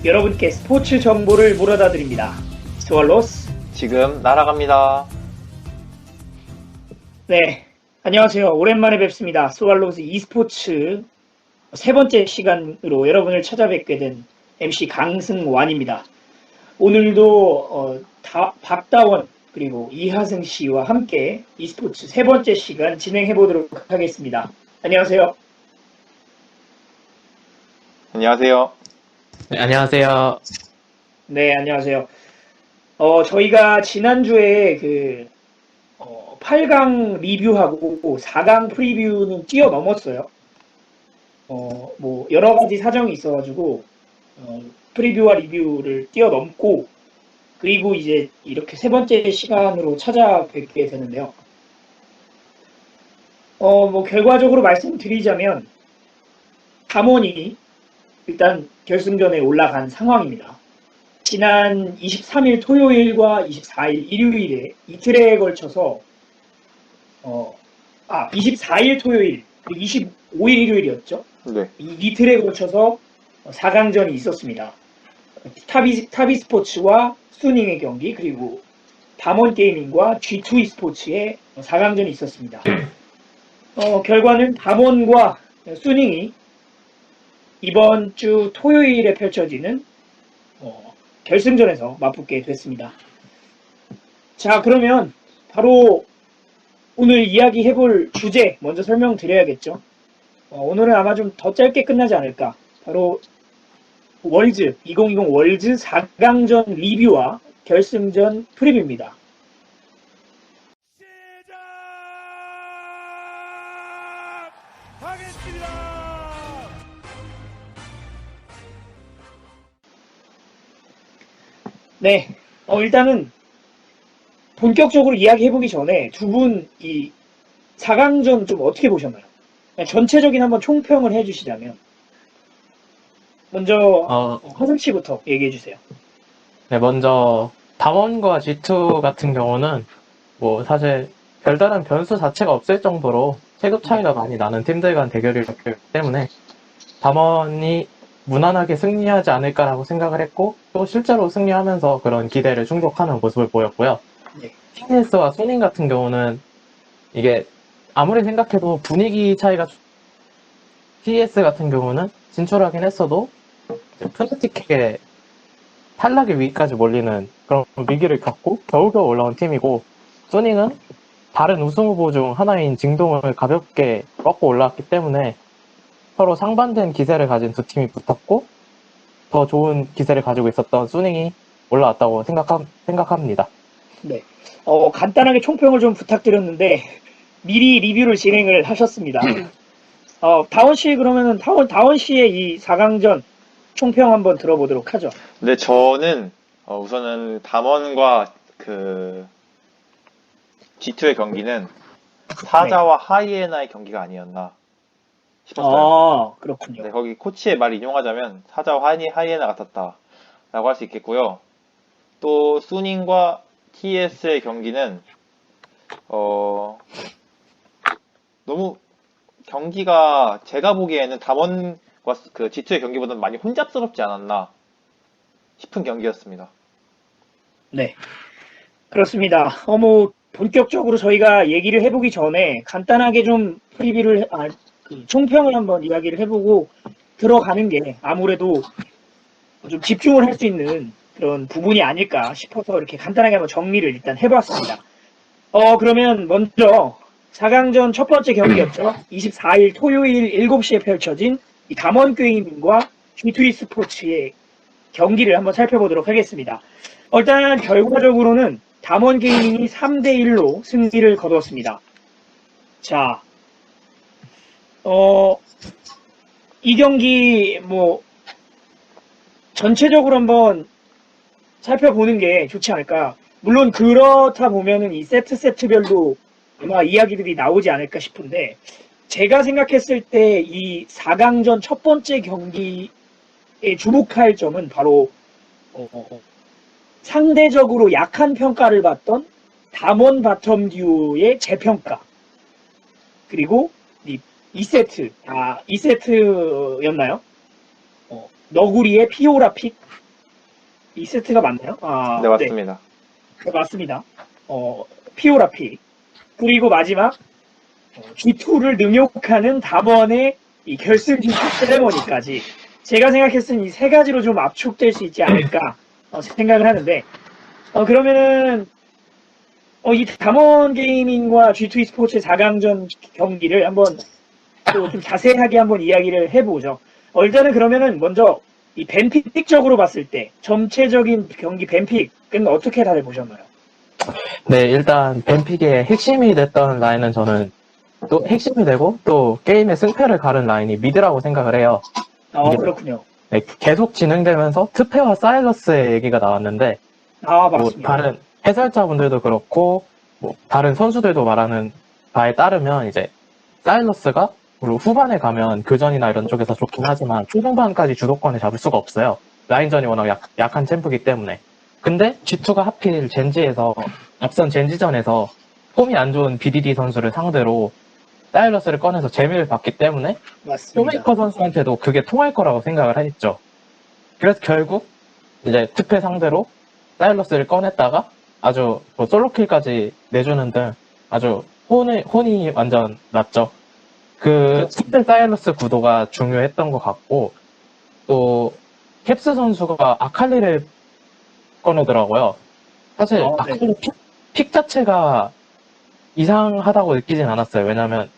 여러분께 스포츠 정보를 물어다 드립니다. 스왈로스. 지금 날아갑니다. 네, 안녕하세요. 오랜만에 뵙습니다. 스왈로스 e스포츠 세 번째 시간으로 여러분을 찾아뵙게 된 MC 강승완입니다. 오늘도 박다원 그리고 이하승 씨와 함께 e스포츠 세 번째 시간 진행해 보도록 하겠습니다. 안녕하세요. 안녕하세요. 네, 안녕하세요. 네, 안녕하세요. 저희가 지난주에 8강 리뷰하고 4강 프리뷰는 뛰어넘었어요. 뭐 여러 가지 사정이 있어가지고 프리뷰와 리뷰를 뛰어넘고, 그리고 이제 이렇게 세 번째 시간으로 찾아뵙게 되는데요. 뭐 결과적으로 말씀드리자면 담원이 일단 결승전에 올라간 상황입니다. 지난 23일 토요일과 24일 일요일에 이틀에 걸쳐서 24일 토요일 그리고 25일 일요일이었죠. 네. 이틀에 걸쳐서 4강전이 있었습니다. 타비스포츠와 수닝의 경기, 그리고 담원게이밍과 G2 e스포츠의 4강전이 있었습니다. 결과는 담원과 수닝이 이번 주 토요일에 펼쳐지는 결승전에서 맞붙게 됐습니다. 자, 그러면 바로 오늘 이야기해볼 주제 먼저 설명드려야겠죠. 오늘은 아마 좀 더 짧게 끝나지 않을까. 바로 2020 월즈 4강전 리뷰와 결승전 프리뷰입니다. 시작하겠습니다. 네, 일단은 본격적으로 이야기해보기 전에 두 분 이 4강전 좀 어떻게 보셨나요? 그냥 전체적인 한번 총평을 해주시자면, 먼저 하승 씨부터 얘기해주세요. 네, 먼저 담원과 G2 같은 경우는 뭐 사실 별다른 변수 자체가 없을 정도로 체급 차이가 많이 나는 팀들 간 대결이었기 때문에 담원이 무난하게 승리하지 않을까라고 생각을 했고, 또 실제로 승리하면서 그런 기대를 충족하는 모습을 보였고요. 네. TS와 수닝 같은 경우는 이게 아무리 생각해도 분위기 차이가, TS 같은 경우는 진출하긴 했어도 프나틱에게 탈락의 위기까지 몰리는 그런 위기를 겪고 겨우겨우 올라온 팀이고, 수닝은 다른 우승 후보 중 하나인 징동을 가볍게 꺾고 올라왔기 때문에 서로 상반된 기세를 가진 두 팀이 붙었고, 더 좋은 기세를 가지고 있었던 수닝이 올라왔다고 생각합니다. 네. 간단하게 총평을 좀 부탁드렸는데, 미리 리뷰를 진행을 하셨습니다. 다원 씨, 그러면은 다원 씨의 이 4강전 총평 한번 들어보도록 하죠. 네, 저는 우선은 담원과 G2의 경기는 사자와 하이에나의 경기가 아니었나 싶었어요. 그렇군요. 네, 거기 코치의 말 인용하자면 사자와 하이에나 같았다라고 할 수 있겠고요. 또 수닝과 TS의 경기는 너무 경기가 제가 보기에는 담원과 G2의 경기보다는 많이 혼잡스럽지 않았나 싶은 경기였습니다. 네. 그렇습니다. 뭐 본격적으로 저희가 얘기를 해보기 전에 간단하게 좀 프리뷰를, 총평을 한번 이야기를 해보고 들어가는 게 아무래도 좀 집중을 할 수 있는 그런 부분이 아닐까 싶어서 이렇게 간단하게 한번 정리를 일단 해봤습니다. 그러면 먼저 4강전 첫 번째 경기였죠. 24일 토요일 7시에 펼쳐진 이 담원게이밍과 G2 e스포츠의 경기를 한번 살펴보도록 하겠습니다. 일단 결과적으로는 담원게이밍이 3대1로 승리를 거두었습니다. 자, 이 경기 뭐 전체적으로 한번 살펴보는 게 좋지 않을까. 물론 그렇다 보면은 이 세트별로 아마 이야기들이 나오지 않을까 싶은데, 제가 생각했을 때 이 4강전 첫 번째 경기에 주목할 점은 바로 상대적으로 약한 평가를 받던 담원 바텀 듀오의 재평가, 그리고 2세트였나요? 너구리의 피오라 픽 이 세트가 맞나요? 아, 네, 맞습니다. 네, 맞습니다. 피오라 픽 그리고 마지막 G2를 능욕하는 담원의 이 결승 G2 세레머니까지 제가 생각했을 때 이 세 가지로 좀 압축될 수 있지 않을까 생각을 하는데 그러면은 이 담원 게이밍과 G2 e스포츠의 4강전 경기를 한번 또 좀 자세하게 한번 이야기를 해보죠. 일단은 그러면은 먼저 이 벤픽적으로 봤을 때 전체적인 경기 벤픽은 어떻게 다들 보셨나요? 네, 일단 뱀픽의 핵심이 됐던 라인은 저는 또 핵심이 되고 또 게임의 승패를 가른 라인이 미드라고 생각을 해요. 이게 그렇군요. 네, 계속 진행되면서 트페와 사일러스의 얘기가 나왔는데 뭐 맞습니다. 다른 해설자분들도 그렇고 뭐 다른 선수들도 말하는 바에 따르면 이제 사일러스가 그리고 후반에 가면 교전이나 이런 쪽에서 좋긴 하지만 초중반까지 주도권을 잡을 수가 없어요. 라인전이 워낙 약한 챔프이기 때문에. 근데 G2가 하필 젠지에서 앞선 젠지전에서 폼이 안 좋은 BDD 선수를 상대로 사일러스를 꺼내서 재미를 봤기 때문에 맞습니다. 쇼메이커 선수한테도 그게 통할 거라고 생각을 했죠. 그래서 결국 이제 특패 상대로 사일러스를 꺼냈다가 아주 뭐 솔로킬까지 내주는 등 아주 혼이 완전 났죠. 그 특패 사일러스 구도가 중요했던 것 같고 또 캡스 선수가 아칼리를 꺼내더라고요. 사실 네. 아칼리 픽 자체가 이상하다고 느끼진 않았어요. 왜냐면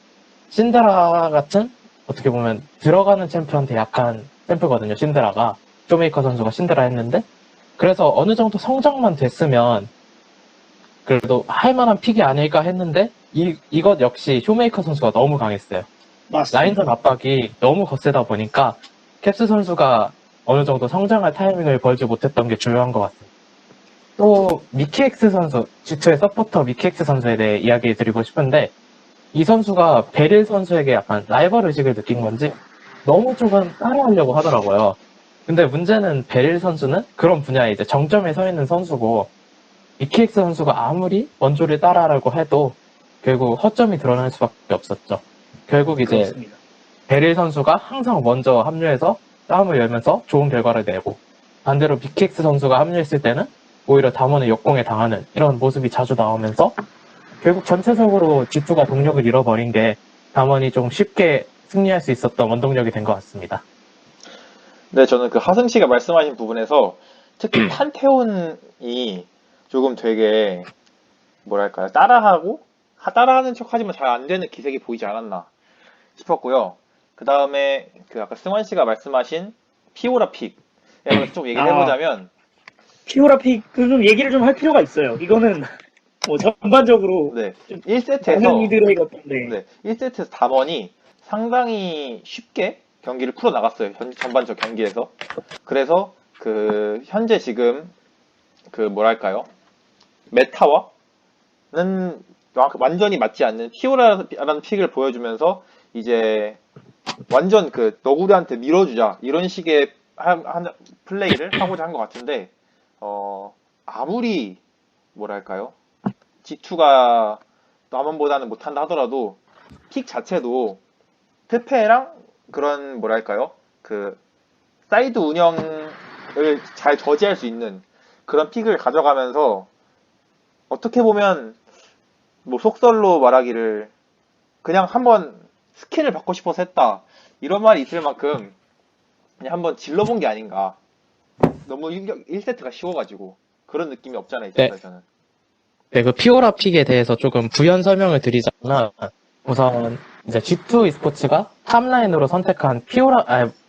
신드라 같은 어떻게 보면 들어가는 챔프한테 약한 챔프거든요. 신드라가 쇼메이커 선수가 신드라 했는데 그래서 어느 정도 성장만 됐으면 그래도 할만한 픽이 아닐까 했는데 이것 역시 쇼메이커 선수가 너무 강했어요. 맞습니다. 라인전 압박이 너무 거세다 보니까 캡스 선수가 어느 정도 성장할 타이밍을 벌지 못했던 게 중요한 것 같습니다. 또 미키엑스 선수, G2의 서포터 미키엑스 선수에 대해 이야기 드리고 싶은데 이 선수가 베릴 선수에게 약간 라이벌 의식을 느낀 건지 너무 조금 따라하려고 하더라고요. 근데 문제는 베릴 선수는 그런 분야에 이제 정점에 서 있는 선수고 미키엑스 선수가 아무리 원조를 따라하려고 해도 결국 허점이 드러날 수밖에 없었죠. 결국 이제 그렇습니다. 베릴 선수가 항상 먼저 합류해서 싸움을 열면서 좋은 결과를 내고 반대로 미키엑스 선수가 합류했을 때는 오히려 담원의 역공에 당하는 이런 모습이 자주 나오면서 결국 전체적으로 G2가 동력을 잃어버린 게 담원이 좀 쉽게 승리할 수 있었던 원동력이 된 것 같습니다. 네, 저는 그 하승 씨가 말씀하신 부분에서 특히 판테온이 조금 되게 뭐랄까요, 따라하는 척 하지만 잘 안 되는 기색이 보이지 않았나 싶었고요. 그 다음에 그 아까 승환 씨가 말씀하신 피오라 픽에 대해서 좀 얘기를 해보자면 피오라 픽은 좀 얘기를 좀 할 필요가 있어요. 이거는 뭐 전반적으로 네, 좀 1세트에서 많은 이들의 건데 네, 1세트에서 담원이 상당히 쉽게 경기를 풀어나갔어요. 전반적 경기에서. 그래서 그 현재 지금 그 뭐랄까요, 메타와는 완전히 맞지 않는 피오라라는 픽을 보여주면서 이제 완전 그 너구리한테 밀어주자 이런 식의 플레이를 하고자 한 것 같은데 아무리 뭐랄까요, G2가 남원보다는 못한다 하더라도 픽 자체도 트페랑 그런 뭐랄까요, 그 사이드 운영을 잘 저지할 수 있는 그런 픽을 가져가면서 어떻게 보면 뭐 속설로 말하기를 그냥 한번 스킨을 받고 싶어서 했다 이런 말이 있을 만큼 그냥 한번 질러본 게 아닌가. 너무 1세트가 쉬워가지고 그런 느낌이 없잖아요, 있었어요. 저는. 네, 그 피오라 픽에 대해서 조금 부연 설명을 드리자면 우선 이제 G2 e스포츠가 탑라인으로 선택한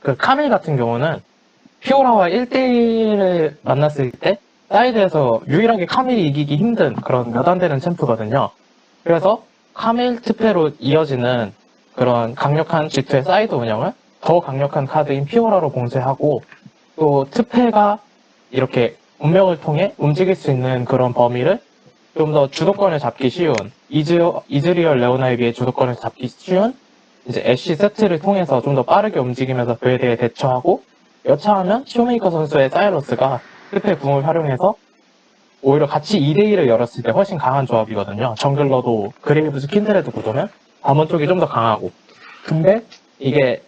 그 카밀 같은 경우는 피오라와 1대1을 만났을 때 사이드에서 유일하게 카밀이 이기기 힘든 그런 몇 안 되는 챔프거든요. 그래서 카밀 트페로 이어지는 그런 강력한 G2의 사이드 운영을 더 강력한 카드인 피오라로 봉쇄하고 또 트페가 이렇게 운명을 통해 움직일 수 있는 그런 범위를 좀 더 주도권을 잡기 쉬운 이즈리얼 레오나에 비해 주도권을 잡기 쉬운 이제 애쉬 세트를 통해서 좀 더 빠르게 움직이면서 그에 대해 대처하고 여차하면 쇼메이커 선수의 사이러스가 트페 궁을 활용해서 오히려 같이 2대2를 열었을 때 훨씬 강한 조합이거든요. 정글러도 그레이브즈 킨드레드 구도면 담원 쪽이 좀 더 강하고 근데 이게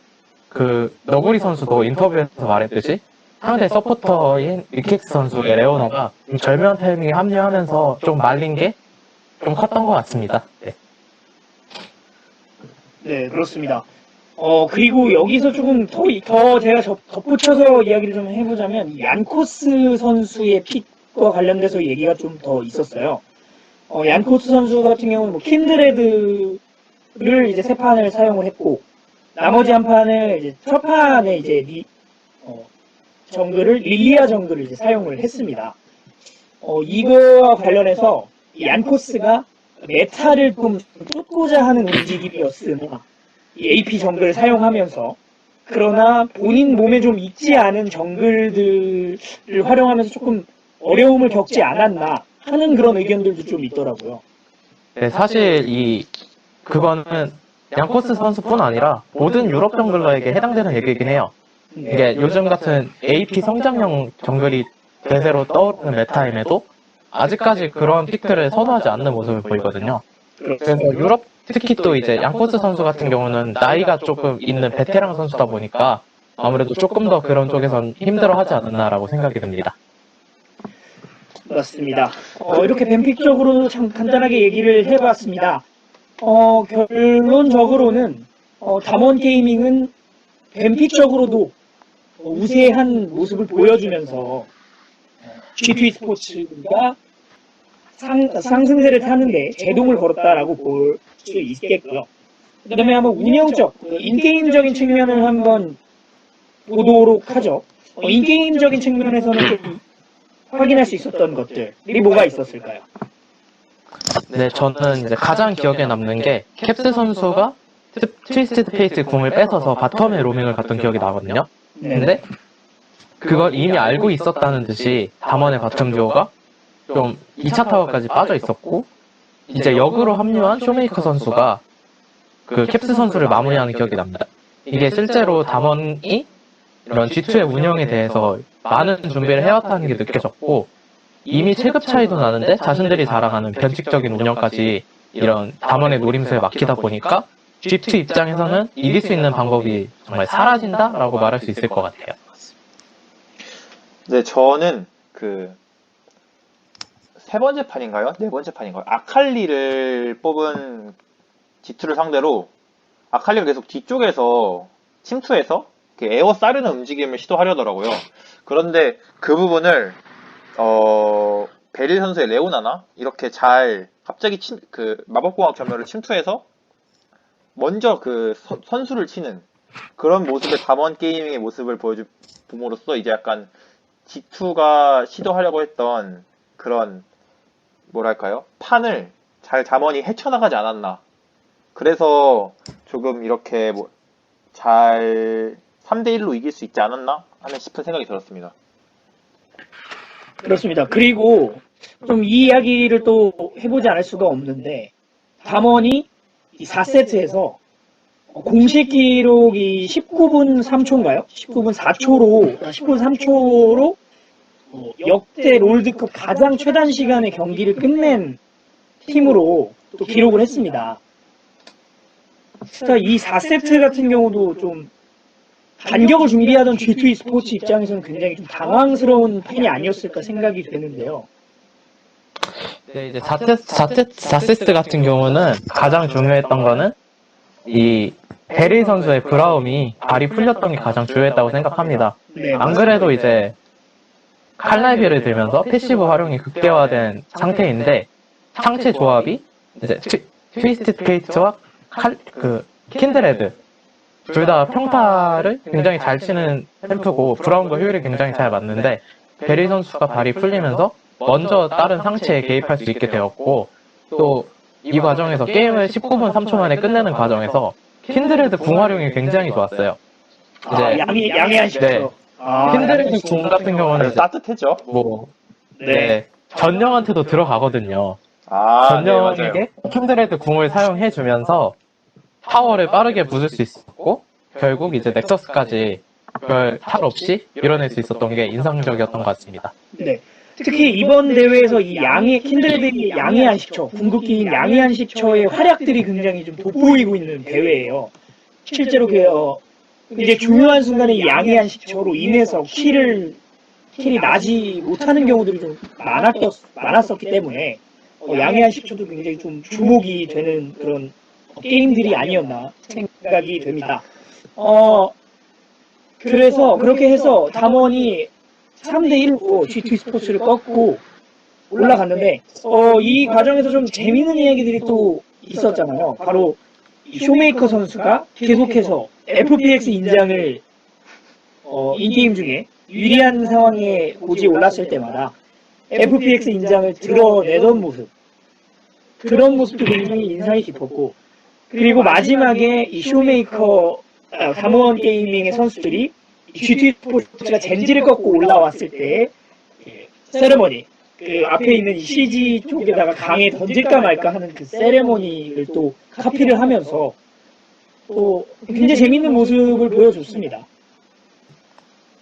너구리 선수도 인터뷰에서 말했듯이 상대 서포터인 위킥스 선수의 레오나가 좀 절묘한 타이밍에 합류하면서 좀 말린 게 좀 컸던 것 같습니다. 네. 네, 그렇습니다. 그리고 여기서 조금 더 제가 덧붙여서 이야기를 좀 해보자면, 이 얀코스 선수의 픽과 관련돼서 얘기가 좀 더 있었어요. 얀코스 선수 같은 경우는 뭐 킨드레드를 이제 세 판을 사용을 했고, 나머지 한 판을 이제 첫 판에 이제 릴리아 정글을 이제 사용을 했습니다. 이거와 관련해서 이 얀코스가 메타를 좀 쫓고자 하는 움직임이었으나 이 AP 정글을 사용하면서, 그러나 본인 몸에 좀 익지 않은 정글들을 활용하면서 조금 어려움을 겪지 않았나 하는 그런 의견들도 좀 있더라고요. 네, 사실 그거는 양코스 선수뿐 아니라 모든 유럽 정글러에게 해당되는 얘기이긴 해요. 이게 요즘 같은 AP 성장형 정글이 대세로 떠오르는 메타임에도 아직까지 그런 픽들을 선호하지 않는 모습을 보이거든요. 그래서 유럽 특히 또 이제 양코스 선수 같은 경우는 나이가 조금 있는 베테랑 선수다 보니까 아무래도 조금 더 그런 쪽에선 힘들어하지 않았나라고 생각이 듭니다. 맞습니다. 이렇게 뱀픽적으로 참 간단하게 얘기를 해봤습니다. 결론적으로는 담원 게이밍은 뱀픽적으로도 우세한 모습을 보여주면서 G2 스포츠가 상승세를 타는데 제동을 걸었다라고 볼 수 있겠고요. 그 다음에 한번 운영적, 인게임적인 측면을 한번 보도록 하죠. 인게임적인 측면에서는 좀 확인할 수 있었던 것들이 뭐가 있었을까요? 네, 저는 이제 가장 기억에 남는 게 캡스 선수가 트위스티드 페이스 궁을 뺏어서 바텀에 로밍을 갔던 기억이 나거든요. 근데 그걸 이미 알고 있었다는 듯이 담원의 바텀 듀오가 좀 2차 타워까지 빠져 있었고, 이제 역으로 합류한 쇼메이커 선수가 그 캡스 선수를 마무리하는 기억이 납니다. 이게 실제로 담원이 이런 G2의 운영에 대해서 많은 준비를 해왔다는 게 느껴졌고, 이미 체급 차이도 나는데 자신들이 자랑하는 변칙적인 운영까지 이런 담원의 노림수에 막히다 보니까 G2 입장에서는 이길 수 있는 방법이 정말 사라진다라고 말할 수 있을 것 같아요. 네, 저는 세 번째 판인가요? 네 번째 판인가요? 아칼리를 뽑은 G2를 상대로 아칼리가 계속 뒤쪽에서 침투해서 에어 싸르는 움직임을 시도하려더라고요. 그런데 그 부분을 베릴 선수의 레오나나 이렇게 잘 갑자기 마법공학 겸멸을 침투해서 먼저 선수를 치는 그런 모습의 담원 게이밍의 모습을 보여줌으로써 이제 약간 G2가 시도하려고 했던 그런 뭐랄까요? 판을 잘 담원이 헤쳐나가지 않았나. 그래서 조금 이렇게 잘 3대1로 이길 수 있지 않았나 하는 싶은 생각이 들었습니다. 그렇습니다. 그리고 좀 이 이야기를 또 해보지 않을 수가 없는데, 담원이 이 4세트에서 공식 기록이 19분 3초인가요? 19분 4초로, 19분 3초로 역대 롤드컵 가장 최단 시간의 경기를 끝낸 팀으로 또 기록을 했습니다. 자, 이 4세트 같은 경우도 좀 반격을 준비하던 G2 스포츠 입장에서는 굉장히 좀 당황스러운 팬이 아니었을까 생각이 되는데요. 네, 이제 4세트 같은 경우는 가장 중요했던 거는 이 베릴 선수의 브라움이 발이 풀렸던 게 가장 중요했다고 생각합니다. 네, 안 그래도 이제 칼날비를 들면서 패시브 활용이 극대화된 상태인데, 상체 조합이 이제 트위스티드 페이트와 킨드레드 둘 다 평타를 굉장히 잘 치는 템프고 브라움과 효율이 굉장히 잘 맞는데, 베릴 선수가 발이 풀리면서 먼저 다른 상체에 개입할 수 있게 되었고, 또 이 과정에서 게임을 19분 3초 만에 끝내는 과정에서 킨드레드 궁 활용이 굉장히 좋았어요. 이제 양해한 식으로. 킨드레드 궁 같은 경우는 따뜻했죠? 전령한테도 들어가거든요. 전령에게 킨드레드 궁을 사용해주면서 타워를 빠르게 부술 수 있었고, 결국 이제 넥서스까지 별 탈 없이 밀어낼 수 있었던 게 인상적이었던 것 같습니다. 네. 특히 이번 대회에서 이 킨드레드의 양해한 식처, 궁극기인 양해한 식처의 활약들이 굉장히 좀 돋보이고 있는 대회예요. 실제로 이제 중요한 순간에 이 양해한 식초로 인해서 킬이 나지 못하는 경우들이 좀 많았었기 때문에 양해한 식초도 굉장히 좀 주목이 되는 그런 게임들이 아니었나 생각이 됩니다. 그래서 그렇게 해서 담원이 3대1로 G2 스포츠를 꺾고 올라갔는데 이 과정에서 좀 재밌는 이야기들이 또 있었잖아요. 바로 이 쇼메이커 선수가 계속해서 FPX 인장을 인게임 중에 유리한 상황에 고지에 올랐을 때마다 FPX 인장을 드러내던 모습, 그런 모습도 굉장히 인상이 깊었고, 그리고 마지막에 이 쇼메이커 담원 게이밍의 선수들이 GT 스포츠가 젠지를 꺾고 올라왔을 때 세레머니, 그 앞에 있는 이 CG 쪽에다가 강에 던질까 말까 하는 그 세레머니를 또 카피를 하면서 또 굉장히 재밌는 모습을 보여줬습니다.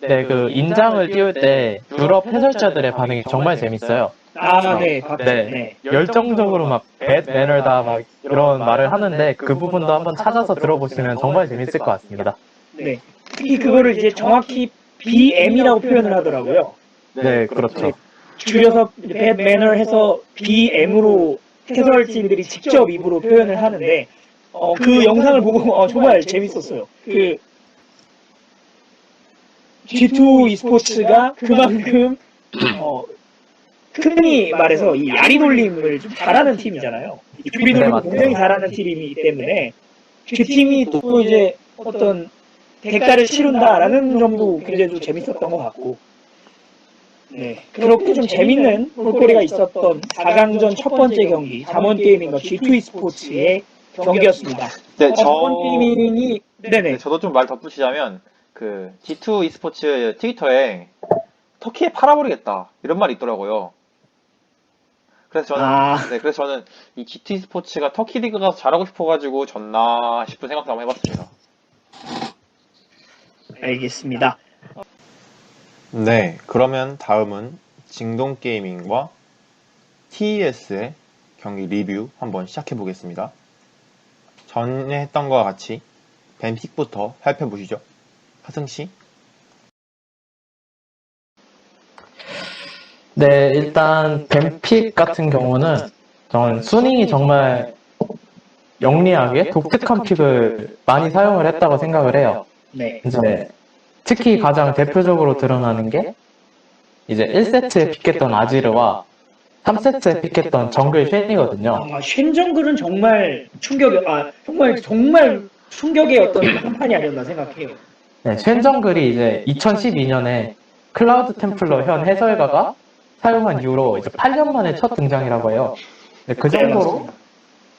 네, 그 인장을 띄울 때 유럽 해설자들의 반응이 정말 재밌어요. 네, 봤죠. 네, 네. 열정적으로 막 배드 매너다 막 이런 말을 하는데 그 부분도 한번 찾아서 들어보시면 정말 재밌을 것 같습니다. 네. 특히 그거를 이제 정확히 BM이라고 표현을 하더라고요. 네, 그렇죠. 줄여서 bad manner 해서 BM으로 해설진들이 직접 입으로 표현을 하는데 그 영상을 보고 정말 재밌었어요. 그 G2 e스포츠가 그만큼 흔히 말해서 이 야리 돌림을 좀 잘하는 팀이잖아요. 이 조리 돌림을 맞죠. 굉장히 잘하는 팀이기 때문에 그 팀이 또 이제 어떤 대가를 치른다라는 점도 굉장히 좀 재밌었던 것 같고, 네, 그렇게 좀 재밌는 볼거리가 있었던 4강전 첫 번째 경기 잠원게이밍과 G2 e스포츠의 경기였습니다. 네, 잠원게이밍이 네네. 저도 좀 말 덧붙이자면 그 G2 e스포츠 트위터에 터키에 팔아버리겠다 이런 말이 있더라고요. 그래서 저는 이 G2 e스포츠가 터키 리그 가서 잘하고 싶어가지고 졌나 싶은 생각도 한번 해봤습니다. 알겠습니다. 네, 그러면 다음은 징동게이밍과 TES의 경기 리뷰 한번 시작해 보겠습니다. 전에 했던 것과 같이 뱀픽부터 살펴보시죠. 하승씨? 네, 일단 뱀픽 같은 경우는 저는 수닝이 정말 영리하게 독특한 픽을 많이 사용을 했다고 생각을 해요. 네. 이제 특히 가장 대표적으로 드러나는 게 이제 1세트에 픽했던 아지르와 3세트에 픽했던 정글 쉔이거든요. 쉔 정글은 정말 정말 충격의 어떤 한판이 아니었나 생각해요. 네, 쉔 정글이 이제 2012년에 클라우드 템플러 현 해설가가 사용한 이후로 이제 8년 만에 첫 등장이라고 해요. 네, 그 정도로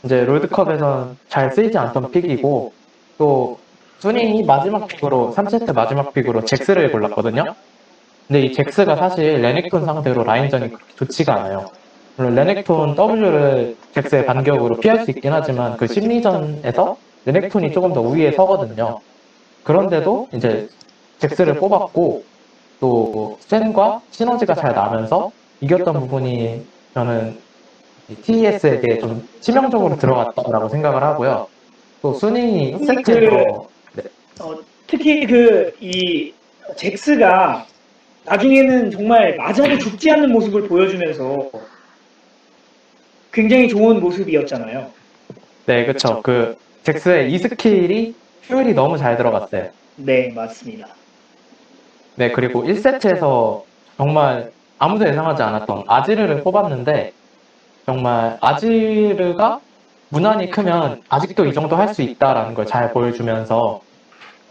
이제 롤드컵에선 잘 쓰이지 않던 픽이고, 또 수닝이 마지막 픽으로 3세트 마지막 픽으로 잭스를 골랐거든요. 근데 이 잭스가 사실 레넥톤 상대로 라인전이 그렇게 좋지가 않아요. 물론 레넥톤 W를 잭스의 반격으로 피할 수 있긴 하지만 그 심리전에서 레넥톤이 조금 더 우위에 서거든요. 그런데도 이제 잭스를 뽑았고, 또 쉔과 시너지가 잘 나면서 이겼던 부분이 저는 TES에게 좀 치명적으로 들어갔다고 생각을 하고요. 또 수닝이 1세트에서 특히 이 잭스가 나중에는 정말 맞아도 죽지 않는 모습을 보여주면서 굉장히 좋은 모습이었잖아요. 네, 그쵸. 그 잭스의 이 스킬이 효율이 너무 잘 들어갔어요. 네, 맞습니다. 네, 그리고 1세트에서 정말 아무도 예상하지 않았던 아지르를 뽑았는데, 정말 아지르가 무난히 크면 아직도 이 정도 할 수 있다라는 걸 잘 보여주면서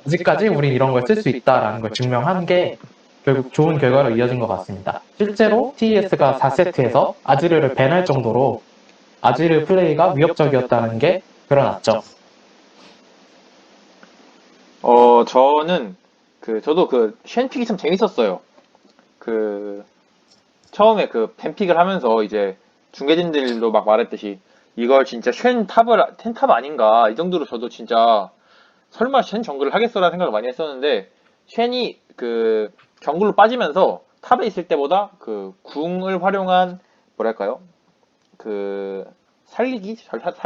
아직까지 우린 이런 걸 쓸 수 있다라는 걸 증명한 게 결국 좋은 결과로 이어진 것 같습니다. 실제로 TES가 4세트에서 아지르를 밴할 정도로 아지르 플레이가 위협적이었다는 게 드러났죠. 저도 쉔픽이 참 재밌었어요. 처음에 뱀픽을 하면서 이제 중계진들도 막 말했듯이 이걸 진짜 텐탑 아닌가 이 정도로 저도 진짜 설마 쉔 정글을 하겠어라는 생각을 많이 했었는데, 쉔이 정글로 빠지면서 탑에 있을 때보다 궁을 활용한 뭐랄까요, 살리기 전략,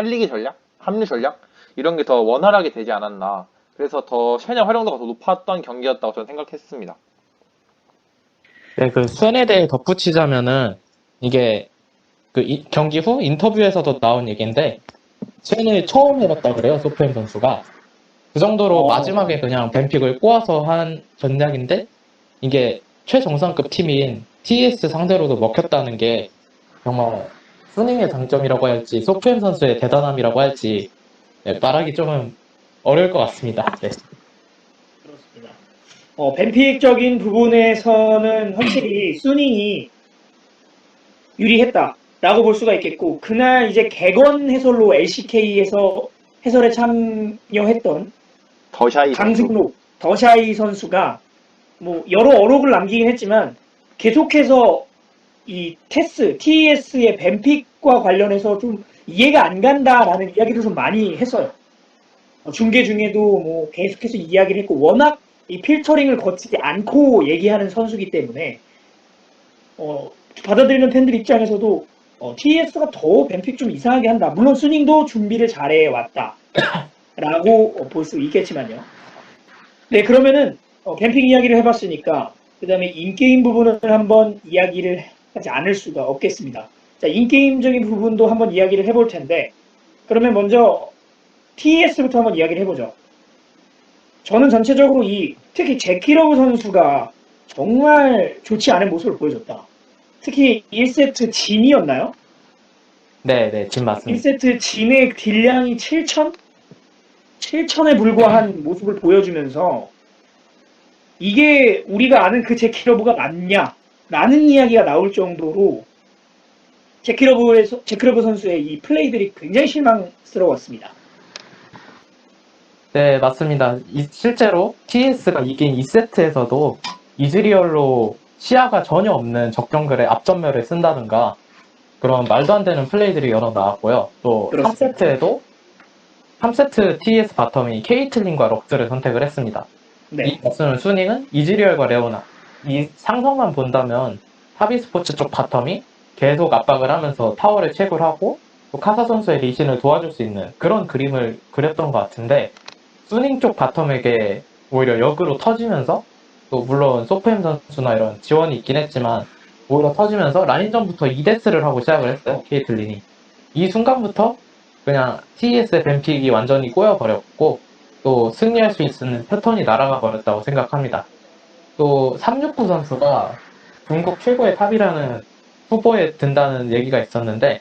합류 전략 이런 게 더 원활하게 되지 않았나. 그래서 더 쉔의 활용도가 더 높았던 경기였다고 저는 생각했습니다. 네, 그 쉔에 대해 덧붙이자면은 이게 그 경기 후 인터뷰에서도 나온 얘기인데 쉔을 처음 해봤다 그래요, 소프엠 선수가. 그 정도로 마지막에 그냥 뱀픽을 꼬아서 한 전략인데 이게 최정상급 팀인 TS 상대로도 먹혔다는 게 정말 수닝의 장점이라고 할지 소프엠 선수의 대단함이라고 할지 네, 말하기 조금 어려울 것 같습니다. 네. 그렇습니다. 뱀픽적인 부분에서는 확실히 수닝이 유리했다라고 볼 수가 있겠고, 그날 이제 객원 해설로 LCK에서 해설에 참여했던 더샤이 선수. 강승록 더샤이 선수가 뭐 여러 어록을 남기긴 했지만 계속해서 이 TS의 뱀픽과 관련해서 좀 이해가 안 간다라는 이야기를 좀 많이 했어요. 중계 중에도 뭐 계속해서 이야기를 했고, 워낙 이 필터링을 거치지 않고 얘기하는 선수기 때문에 받아들이는 팬들 입장에서도 TS가 더 뱀픽 좀 이상하게 한다. 물론 스닝도 준비를 잘해 왔다 라고 볼 수 있겠지만요. 네, 그러면은 뱀픽 이야기를 해봤으니까 그 다음에 인게임 부분을 한번 이야기를 하지 않을 수가 없겠습니다. 자, 인게임적인 부분도 한번 이야기를 해볼 텐데, 그러면 먼저 TS부터 한번 이야기를 해보죠. 저는 전체적으로 특히 제키러브 선수가 정말 좋지 않은 모습을 보여줬다. 특히 1세트 진이었나요? 네, 네, 지금 맞습니다. 1세트 진의 딜량이 7천? 7천에 불과한 모습을 보여주면서 이게 우리가 아는 그 제키러브가 맞냐? 라는 이야기가 나올 정도로 제키러브 선수의 이 플레이들이 굉장히 실망스러웠습니다. 네, 맞습니다. 실제로 TS가 이긴 2세트에서도 이즈리얼로 시야가 전혀 없는 적정글에 앞전멸을 쓴다든가 그런 말도 안 되는 플레이들이 여러 나왔고요. 또 그렇습니다. 3세트에도 3세트 TS 바텀이 케이틀린과 럭스를 선택을 했습니다. 네. 이 버스는 수닝은 이즈리얼과 레오나 이 상성만 본다면 타비스포츠 쪽 바텀이 계속 압박을 하면서 타워를 채굴 하고 또 카사 선수의 리신을 도와줄 수 있는 그런 그림을 그렸던 것 같은데 수닝 쪽 바텀에게 오히려 역으로 터지면서 또 물론 소프엠 선수나 이런 지원이 있긴 했지만 오히려 터지면서 라인전부터 2데스를 하고 시작을 했어요, 케이틀린이. 이 순간부터 그냥 TS의 뱀픽이 완전히 꼬여버렸고 또 승리할 수 있는 패턴이 날아가 버렸다고 생각합니다. 또 369 선수가 중국 최고의 탑이라는 후보에 든다는 얘기가 있었는데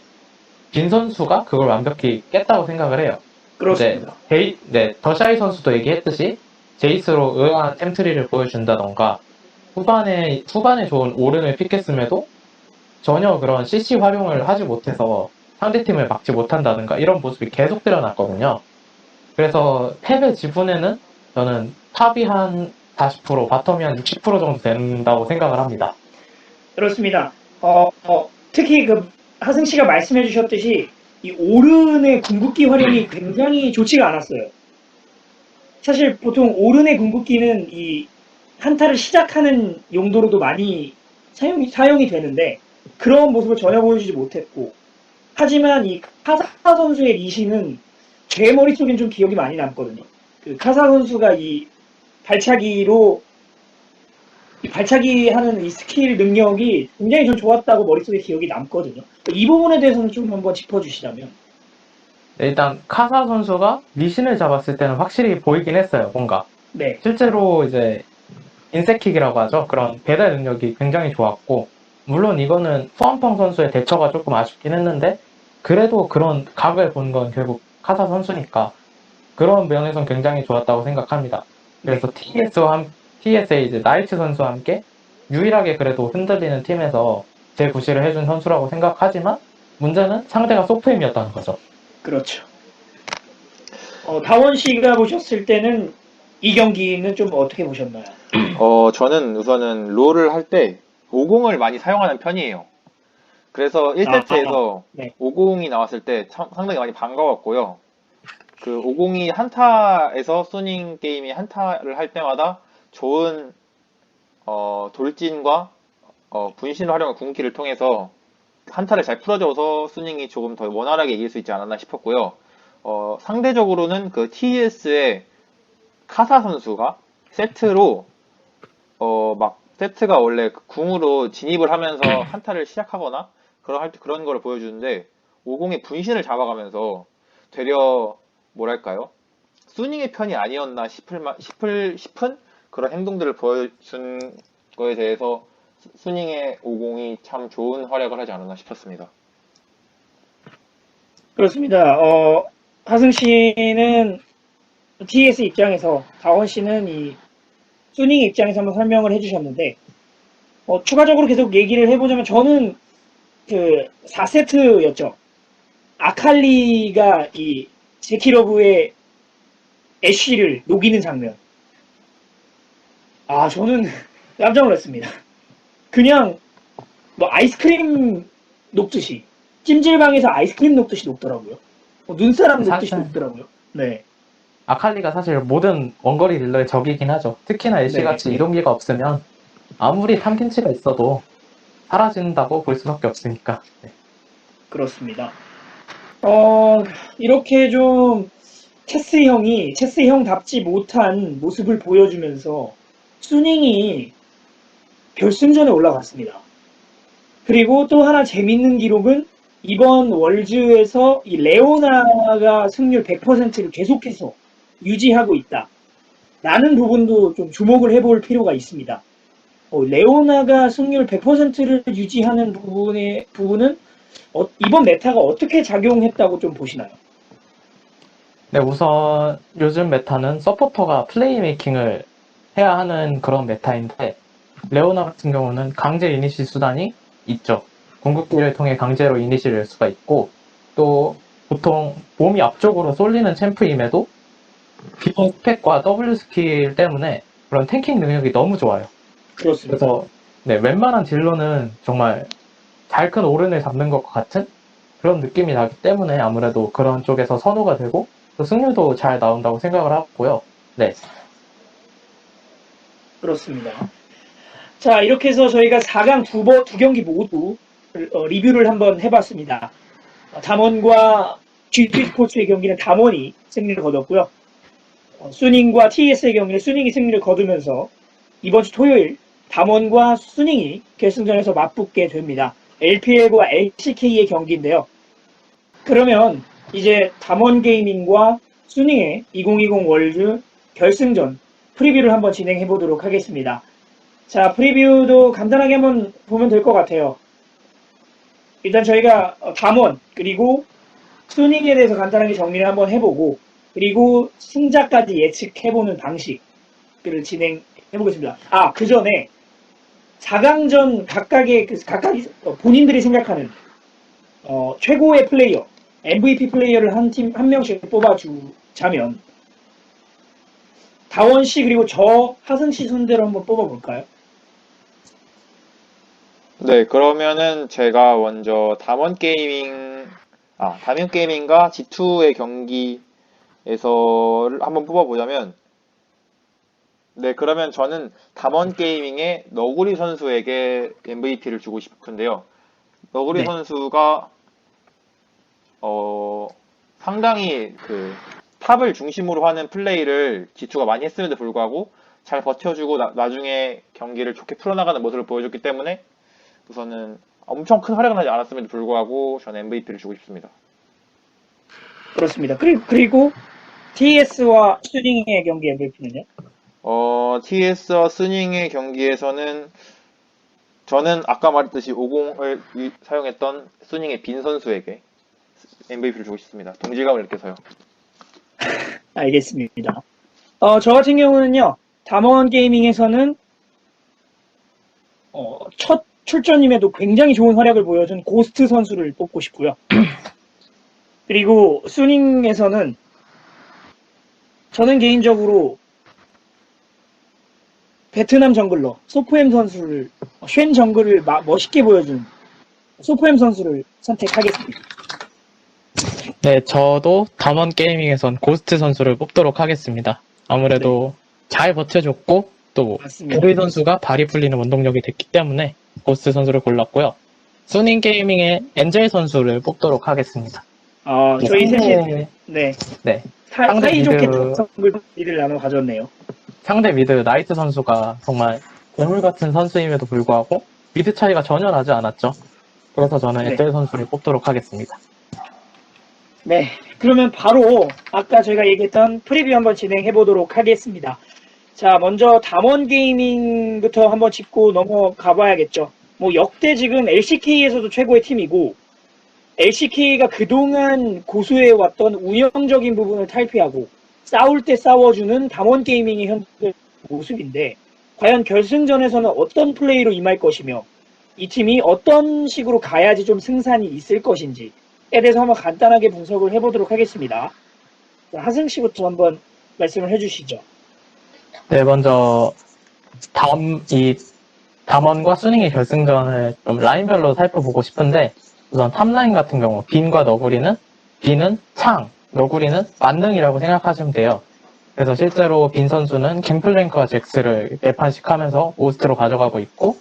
빈 선수가 그걸 완벽히 깼다고 생각을 해요. 그렇습니다. 네, 더샤이 선수도 얘기했듯이 제이스로 의아한 템트리를 보여준다던가 후반에 좋은 오른을 픽했음에도 전혀 그런 CC 활용을 하지 못해서 상대팀을 막지 못한다든가 이런 모습이 계속 드러났거든요. 그래서 패배 지분에는 저는 탑이 한 40%, 바텀이 한 60% 정도 된다고 생각을 합니다. 그렇습니다. 특히 그 하승 씨가 말씀해 주셨듯이 이 오른의 궁극기 활용이 굉장히 좋지가 않았어요. 사실 보통 오른의 궁극기는 이 한타를 시작하는 용도로도 많이 사용이 되는데 그런 모습을 전혀 보여주지 못했고, 하지만 이 카사 선수의 리신은 제 머릿속엔 좀 기억이 많이 남거든요. 그 카사 선수가 이 발차기 하는 이 스킬 능력이 굉장히 좀 좋았다고 머릿속에 기억이 남거든요. 이 부분에 대해서는 좀 한번 짚어주시자면. 네, 일단 카사 선수가 리신을 잡았을 때는 확실히 보이긴 했어요, 뭔가. 네. 실제로 이제 인색킥이라고 하죠. 그런 배달 능력이 굉장히 좋았고 물론 이거는 푸한펑 선수의 대처가 조금 아쉽긴 했는데 그래도 그런 각을 본 건 결국 카사 선수니까 그런 면에선 굉장히 좋았다고 생각합니다. 그래서 TS의 이제 나이츠 선수와 함께 유일하게 그래도 흔들리는 팀에서 재구시를 해준 선수라고 생각하지만 문제는 상대가 소프엠이었다는 거죠. 그렇죠. 다원 씨가 보셨을 때는 이 경기는 좀 어떻게 보셨나요? 저는 우선은 롤을 할 때 50을 많이 사용하는 편이에요. 그래서 1세트에서 네. 50이 나왔을 때 상당히 많이 반가웠고요. 그 50이 한타에서 수닝 게임이 한타를 할 때마다 좋은 돌진과 분신 활용의 궁극기를 통해서 한타를 잘 풀어줘서 수닝이 조금 더 원활하게 이길 수 있지 않았나 싶었고요. 상대적으로는 그 TS의 카사 선수가 세트로 막 세트가 원래 그 궁으로 진입을 하면서 한타를 시작하거나 그런 거를 보여주는데 50의 분신을 잡아가면서 되려 뭐랄까요? 수닝의 편이 아니었나 싶은 그런 행동들을 보여준 거에 대해서 수닝의 50이 참 좋은 활약을 하지 않았나 싶었습니다. 그렇습니다. 하승 씨는 TS 입장에서, 다원 씨는 이 수닝 입장에서 한번 설명을 해주셨는데, 추가적으로 계속 얘기를 해보자면, 저는 그 4세트였죠. 아칼리가 이 제키러브의 애쉬를 녹이는 장면. 아, 저는 깜짝 놀랐습니다. 그냥 뭐 아이스크림 녹듯이, 찜질방에서 아이스크림 녹듯이 녹더라고요. 눈사람 녹듯이 사실- 녹더라고요. 네. 아칼리가 사실 모든 원거리 딜러의 적이긴 하죠. 특히나 애쉬같이 네. 이동기가 없으면 아무리 탐켄치가 있어도 사라진다고 볼 수밖에 없으니까. 네. 그렇습니다. 이렇게 좀 체스형답지 못한 모습을 보여주면서 수닝이 결승전에 올라갔습니다. 그리고 또 하나 재밌는 기록은 이번 월즈에서 이 레오나가 승률 100%를 계속해서 유지하고 있다. 라는 부분도 좀 주목을 해볼 필요가 있습니다. 레오나가 승률 100%를 유지하는 부분은 이번 메타가 어떻게 작용했다고 좀 보시나요? 네, 우선 요즘 메타는 서포터가 플레이메이킹을 해야 하는 그런 메타인데 레오나 같은 경우는 강제 이니시 수단이 있죠. 궁극기를 통해 강제로 이니시를 열 수가 있고 또 보통 몸이 앞쪽으로 쏠리는 챔프임에도 기본 스펙과 W 스킬 때문에 그런 탱킹 능력이 너무 좋아요. 그렇습니다. 그래서 네, 웬만한 딜러는 정말 잘 큰 오른을 잡는 것 같은 그런 느낌이 나기 때문에 아무래도 그런 쪽에서 선호가 되고 또 승률도 잘 나온다고 생각을 하고요. 네. 그렇습니다. 자, 이렇게 해서 저희가 4강 두 경기 모두 리뷰를 한번 해봤습니다. 담원과 GT 스포츠의 경기는 담원이 승리를 거뒀고요. 수닝과 TS의 경기는 수닝이 승리를 거두면서 이번 주 토요일 담원과 수닝이 결승전에서 맞붙게 됩니다. LPL과 LCK의 경기인데요. 그러면 이제 담원 게이밍과 수닝의 2020 월드 결승전 프리뷰를 한번 진행해 보도록 하겠습니다. 자, 프리뷰도 간단하게 한번 보면 될 것 같아요. 일단 저희가 담원 그리고 수닝에 대해서 간단하게 정리를 한번 해보고 그리고 승자까지 예측해보는 방식을 진행해 보겠습니다. 아, 그 전에 4강전 각각이 본인들이 생각하는 최고의 플레이어, MVP 플레이어를 한 명씩 뽑아주자면 다원 씨 그리고 저 하승 씨 순대로 한번 뽑아볼까요? 네, 그러면은 제가 먼저 담원 게이밍과 G2의 경기에서 한번 뽑아보자면, 네, 그러면 저는 담원 게이밍의 너구리 선수에게 MVP를 주고 싶은데요. 너구리 네. 선수가, 상당히 탑을 중심으로 하는 플레이를 G2가 많이 했음에도 불구하고 잘 버텨주고 나중에 경기를 좋게 풀어나가는 모습을 보여줬기 때문에 우선은 엄청 큰 활약은 하지 않았음에도 불구하고 저는 MVP를 주고 싶습니다. 그렇습니다. 그리고 TS와 슈링의 경기 MVP는요? TS와 스닝의 경기에서는 저는 아까 말했듯이 50을 사용했던 스닝의 빈 선수에게 MVP를 주고 싶습니다. 동질감을 느껴서요. 알겠습니다. 저 같은 경우는요, 담원 게이밍에서는 첫 출전임에도 굉장히 좋은 활약을 보여준 고스트 선수를 뽑고 싶고요. 그리고 수닝에서는 저는 개인적으로 베트남 정글러 소프엠 선수를 쉔 정글을 멋있게 보여준 소프엠 선수를 선택하겠습니다. 네, 저도 담원 게이밍에선 고스트 선수를 뽑도록 하겠습니다. 아무래도 잘 버텨줬고 또 맞습니다. 베르이 선수가 발이 풀리는 원동력이 됐기 때문에 고스트 선수를 골랐고요. 수닝 게이밍의 엔젤 선수를 뽑도록 하겠습니다. 저희 셋이 상대, 네. 네, 상대 사이좋게 미드, 미드를 나눠 가졌네요. 상대 미드 나이트 선수가 정말 괴물 같은 선수임에도 불구하고 미드 차이가 전혀 나지 않았죠. 그래서 저는 네. 엔젤 선수를 뽑도록 하겠습니다. 네. 그러면 바로 아까 저희가 얘기했던 프리뷰 한번 진행해 보도록 하겠습니다. 자, 먼저 담원 게이밍부터 한번 짚고 넘어가 봐야겠죠. 뭐 역대 지금 LCK에서도 최고의 팀이고 LCK가 그동안 고수해 왔던 운영적인 부분을 탈피하고 싸울 때 싸워주는 담원 게이밍의 현재 모습인데 과연 결승전에서는 어떤 플레이로 임할 것이며 이 팀이 어떤 식으로 가야지 좀 승산이 있을 것인지에 대해서 한번 간단하게 분석을 해보도록 하겠습니다. 자, 하승 씨부터 한번 말씀을 해주시죠. 네, 먼저 이 담원과 수닝의 결승전을 좀 라인별로 살펴보고 싶은데 우선 탑라인 같은 경우 빈과 너구리는 빈은 창, 너구리는 만능이라고 생각하시면 돼요. 그래서 실제로 빈 선수는 갱플랭크와 잭스를 4판씩 하면서 오스트로 가져가고 있고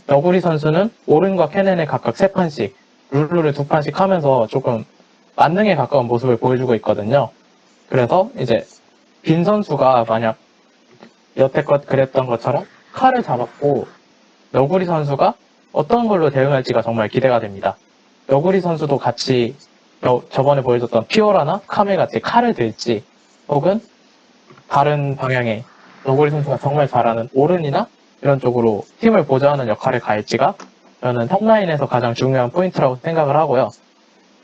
너구리 선수는 오른과 캐넨에 각각 3판씩 룰루를 2판씩 하면서 조금 만능에 가까운 모습을 보여주고 있거든요. 그래서 이제 빈 선수가 만약 여태껏 그랬던 것처럼 칼을 잡았고 너구리 선수가 어떤 걸로 대응할지가 정말 기대가 됩니다. 너구리 선수도 같이 저번에 보여줬던 피오라나 카메 같이 칼을 들지 혹은 다른 방향에 너구리 선수가 정말 잘하는 오른이나 이런 쪽으로 팀을 보좌하는 역할을 갈지가 저는 탑라인에서 가장 중요한 포인트라고 생각을 하고요.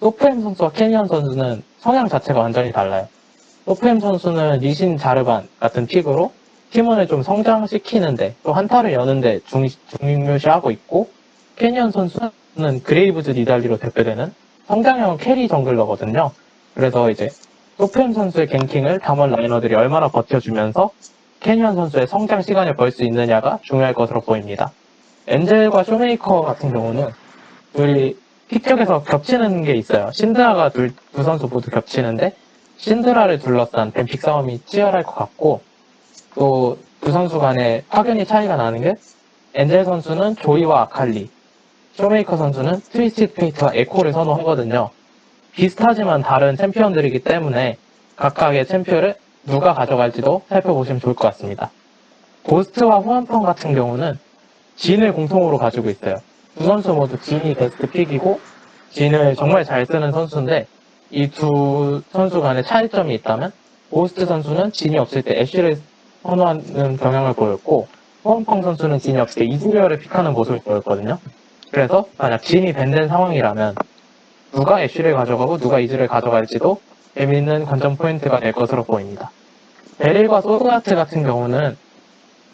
소프엠 선수와 캐니언 선수는 성향 자체가 완전히 달라요. 소프엠 선수는 리신 자르반 같은 픽으로 팀원을 좀 성장시키는데 또 한타를 여는데 중요시하고 있고 캐니언 선수는 그레이브즈 니달리로 대표되는 성장형 캐리 정글러거든요. 그래서 이제 소프엠 선수의 갱킹을 담원 라이너들이 얼마나 버텨주면서 캐니언 선수의 성장 시간을 벌 수 있느냐가 중요할 것으로 보입니다. 엔젤과 쇼메이커 같은 경우는 둘이 픽적에서 겹치는 게 있어요. 신드라가 두 선수 모두 겹치는데 신드라를 둘러싼 뱀픽 싸움이 치열할 것 같고 또 두 선수 간에 확연히 차이가 나는 게 엔젤 선수는 조이와 아칼리, 쇼메이커 선수는 트위스티드 페이트와 에코를 선호하거든요. 비슷하지만 다른 챔피언들이기 때문에 각각의 챔피언을 누가 가져갈지도 살펴보시면 좋을 것 같습니다. 고스트와 후한펑 같은 경우는 진을 공통으로 가지고 있어요. 두 선수 모두 진이 베스트 픽이고 진을 정말 잘 쓰는 선수인데 이 두 선수 간의 차이점이 있다면 고스트 선수는 진이 없을 때 애쉬를 선호하는 경향을 보였고 후한펑 선수는 진이 없을 때 이즈리얼을 픽하는 모습을 보였거든요. 그래서 만약 진이 밴된 상황이라면 누가 애쉬를 가져가고 누가 이즈를 가져갈지도 재미있는 관전 포인트가 될 것으로 보입니다. 베릴과 소드아트 같은 경우는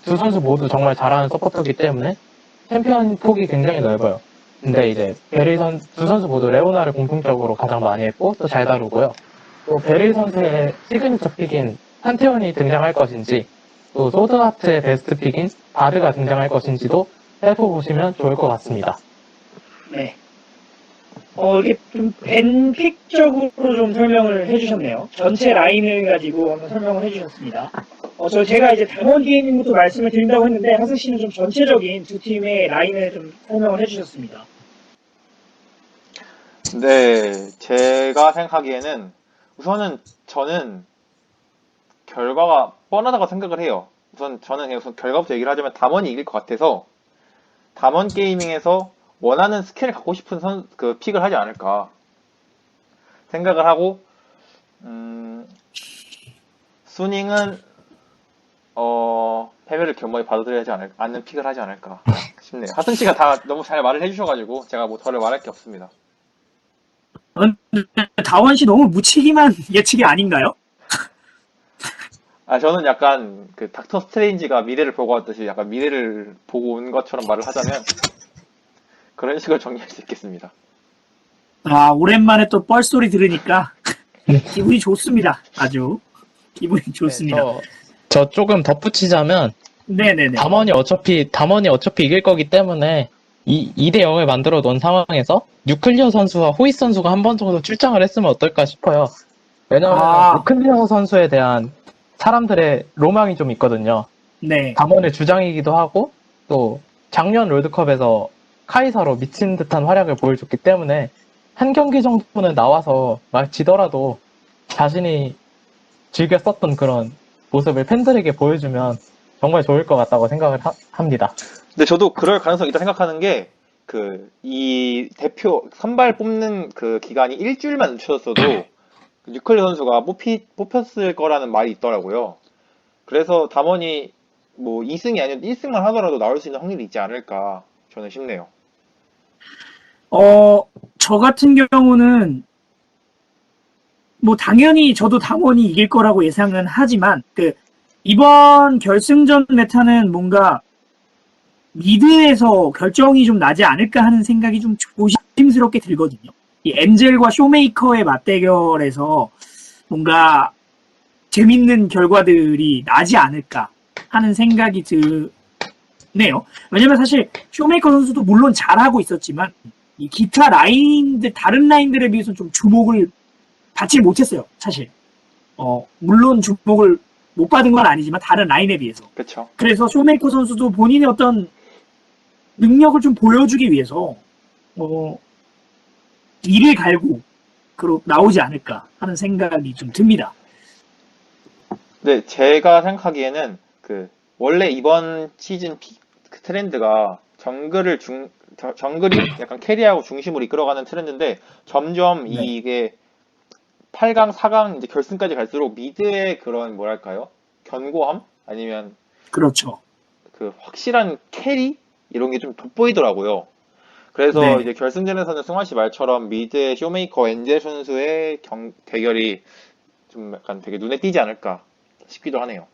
두 선수 모두 정말 잘하는 서포터이기 때문에 챔피언 폭이 굉장히 넓어요. 근데 이제 두 선수 모두 레오나를 공통적으로 가장 많이 했고 또 잘 다루고요. 또 베릴 선수의 시그니처 픽인 판테온이 등장할 것인지 또 소드아트의 베스트 픽인 바르가 등장할 것인지도 살펴보시면 좋을 것 같습니다. 네. 이게 좀 벤픽적으로 좀 설명을 해주셨네요. 전체 라인을 가지고 한번 설명을 해주셨습니다. 제가 이제 담원 게이밍부터 말씀을 드린다고 했는데 하승 씨는 좀 전체적인 두 팀의 라인을 좀 설명을 해주셨습니다. 네, 제가 생각하기에는 우선은 저는 결과가 뻔하다고 생각을 해요. 우선 저는 그냥 우선 결과부터 얘기를 하자면 담원이 이길 것 같아서 담원 게이밍에서 원하는 스킬을 갖고 싶은 그 픽을 하지 않을까 생각을 하고 수닝은 패배를 겸허히 받아들여야 하지 않는 픽을 하지 않을까 싶네요. 하승 씨가 다 너무 잘 말을 해주셔가지고 제가 뭐 덜 말할 게 없습니다. 다원 씨 너무 무치기만 예측이 아닌가요? 저는 약간 그 닥터 스트레인지가 미래를 보고 왔듯이 약간 미래를 보고 온 것처럼 말을 하자면 그런 식으로 정리할 수 있겠습니다. 오랜만에 또 뻘소리 들으니까 기분이 좋습니다. 아주 기분이 좋습니다. 네, 저 조금 덧붙이자면 네네네. 담원이 어차피 이길 거기 때문에 2대 0을 만들어 놓은 상황에서 뉴클리어 선수와 호이스 선수가 한 번 정도 출장을 했으면 어떨까 싶어요. 왜냐하면 뉴클리어 선수에 대한 사람들의 로망이 좀 있거든요. 네. 담원의 주장이기도 하고 또 작년 롤드컵에서 카이사로 미친 듯한 활약을 보여줬기 때문에 한 경기 정도는 나와서 막 지더라도 자신이 즐겨 썼던 그런 모습을 팬들에게 보여주면 정말 좋을 것 같다고 생각을 합니다. 근데 저도 그럴 가능성이 있다 생각하는 게, 이 대표 선발 뽑는 그 기간이 일주일만 늦춰졌어도 뉴클리 선수가 뽑혔을 거라는 말이 있더라고요. 그래서 담원이 뭐 2승이 아니어도 1승만 하더라도 나올 수 있는 확률이 있지 않을까 저는 싶네요. 저 같은 경우는 뭐 당연히 저도 담원이 이길 거라고 예상은 하지만 이번 결승전 메타는 뭔가 미드에서 결정이 좀 나지 않을까 하는 생각이 좀 조심스럽게 들거든요. 이 엔젤과 쇼메이커의 맞대결에서 뭔가 재밌는 결과들이 나지 않을까 하는 생각이 드네요. 왜냐면 사실 쇼메이커 선수도 물론 잘하고 있었지만 이 기타 라인들 다른 라인들에 비해서는 좀 주목을 받지 못했어요. 사실 물론 주목을 못 받은 건 아니지만 다른 라인에 비해서. 그렇죠. 그래서 쇼메이커 선수도 본인의 어떤 능력을 좀 보여주기 위해서 이를 갈고 나오지 않을까 하는 생각이 좀 듭니다. 네, 제가 생각하기에는 원래 이번 시즌 트렌드가 정글이 약간 캐리하고 중심으로 이끌어가는 트렌드인데 점점 네. 이게 8강, 4강 이제 결승까지 갈수록 미드의 그런 뭐랄까요? 견고함? 아니면 그렇죠. 확실한 캐리? 이런 게 좀 돋보이더라고요. 그래서 네. 이제 결승전에서는 승환 씨 말처럼 미드의 쇼메이커 엔젤 선수의 대결이 좀 약간 되게 눈에 띄지 않을까 싶기도 하네요.